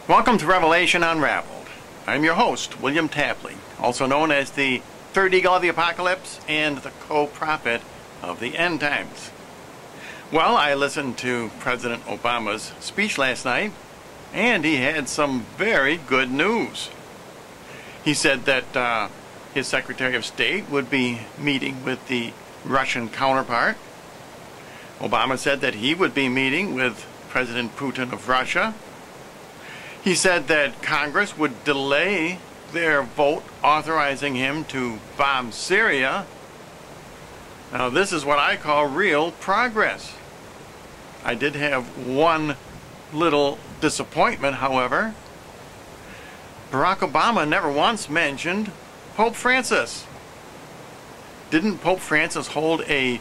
Welcome to Revelation Unraveled. I'm your host, William Tapley, also known as the third eagle of the apocalypse and the co-prophet of the end times. Well, I listened to President Obama's speech last night, and he had some very good news. He said that his Secretary of State would be meeting with the Russian counterpart. Obama said that he would be meeting with President Putin of Russia. He said that Congress would delay their vote authorizing him to bomb Syria. Now, this is what I call real progress. I did have one little disappointment, however. Barack Obama never once mentioned Pope Francis. Didn't Pope Francis hold a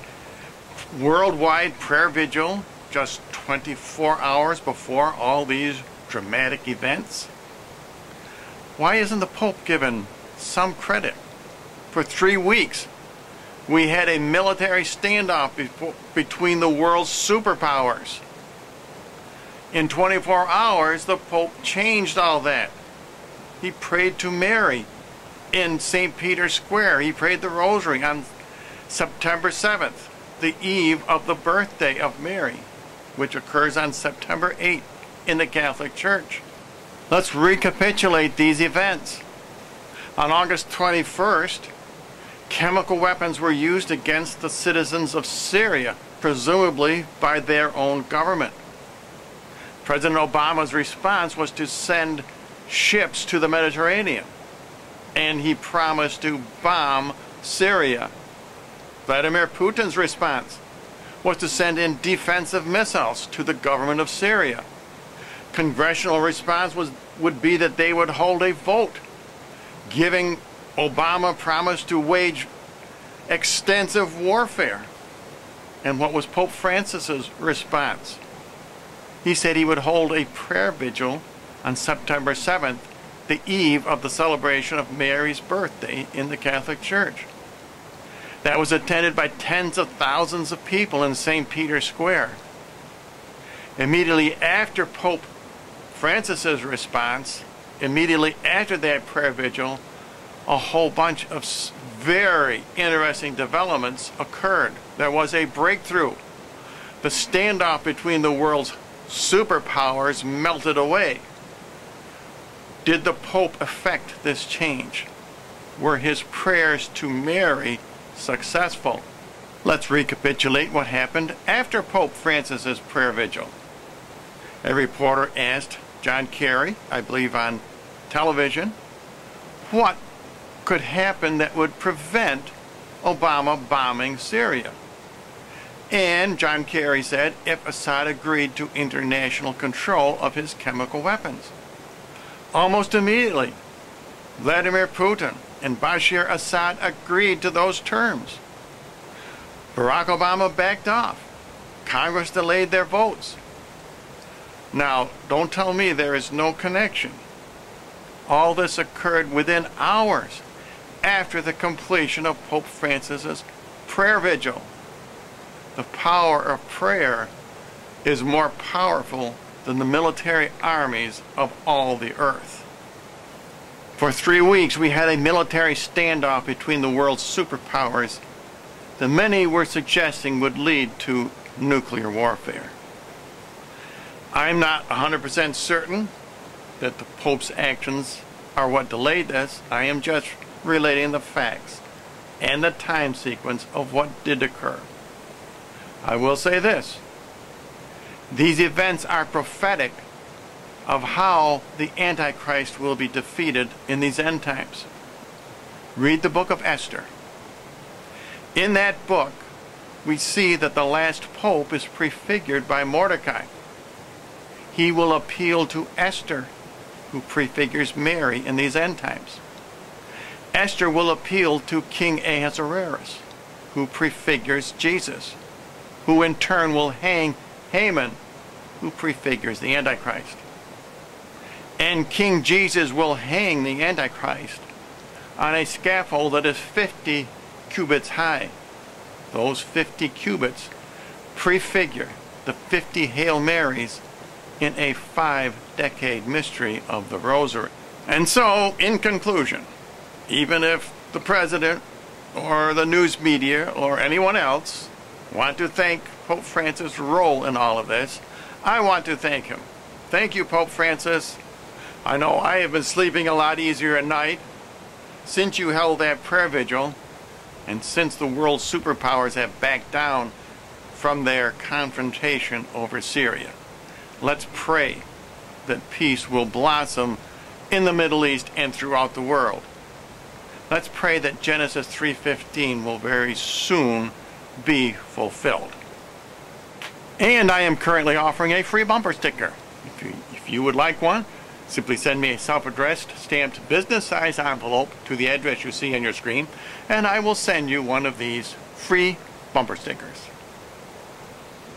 worldwide prayer vigil just 24 hours before all these dramatic events? Why isn't the Pope given some credit? For 3 weeks, we had a military standoff between the world's superpowers. In 24 hours, the Pope changed all that. He prayed to Mary in St. Peter's Square. He prayed the Rosary on September 7th, the eve of the birthday of Mary, which occurs on September 8th in the Catholic Church. Let's recapitulate these events. On August 21st, chemical weapons were used against the citizens of Syria, presumably by their own government. President Obama's response was to send ships to the Mediterranean, and he promised to bomb Syria. Vladimir Putin's response was to send in defensive missiles to the government of Syria. Congressional response would be that they would hold a vote, giving Obama promise to wage extensive warfare. And what was Pope Francis's response? He said he would hold a prayer vigil on September 7th, the eve of the celebration of Mary's birthday in the Catholic Church. That was attended by tens of thousands of people in St. Peter's Square. Immediately after Pope Francis's response, immediately after that prayer vigil, a whole bunch of very interesting developments occurred. There was a breakthrough. The standoff between the world's superpowers melted away. Did the Pope effect this change? Were his prayers to Mary successful? Let's recapitulate what happened after Pope Francis's prayer vigil. A reporter asked John Kerry, I believe on television, what could happen that would prevent Obama bombing Syria? And John Kerry said if Assad agreed to international control of his chemical weapons. Almost immediately, Vladimir Putin and Bashar Assad agreed to those terms. Barack Obama backed off. Congress delayed their votes. Now, don't tell me there is no connection. All this occurred within hours after the completion of Pope Francis's prayer vigil. The power of prayer is more powerful than the military armies of all the earth. For 3 weeks, we had a military standoff between the world's superpowers that many were suggesting would lead to nuclear warfare. I'm not 100% certain that the Pope's actions are what delayed this. I am just relating the facts and the time sequence of what did occur. I will say this. These events are prophetic of how the Antichrist will be defeated in these end times. Read the book of Esther. In that book, we see that the last pope is prefigured by Mordecai. He will appeal to Esther, who prefigures Mary in these end times. Esther will appeal to King Ahasuerus, who prefigures Jesus, who in turn will hang Haman, who prefigures the Antichrist. And King Jesus will hang the Antichrist on a scaffold that is 50 cubits high. Those 50 cubits prefigure the 50 Hail Marys in a 5 5-decade mystery of the Rosary. And so, in conclusion, even if the President or the news media or anyone else want to thank Pope Francis' role in all of this, I want to thank him. Thank you, Pope Francis. I know I have been sleeping a lot easier at night since you held that prayer vigil and since the world's superpowers have backed down from their confrontation over Syria. Let's pray that peace will blossom in the Middle East and throughout the world. Let's pray that Genesis 3:15 will very soon be fulfilled. And I am currently offering a free bumper sticker. If you would like one, simply send me a self-addressed stamped business-size envelope to the address you see on your screen, and I will send you one of these free bumper stickers.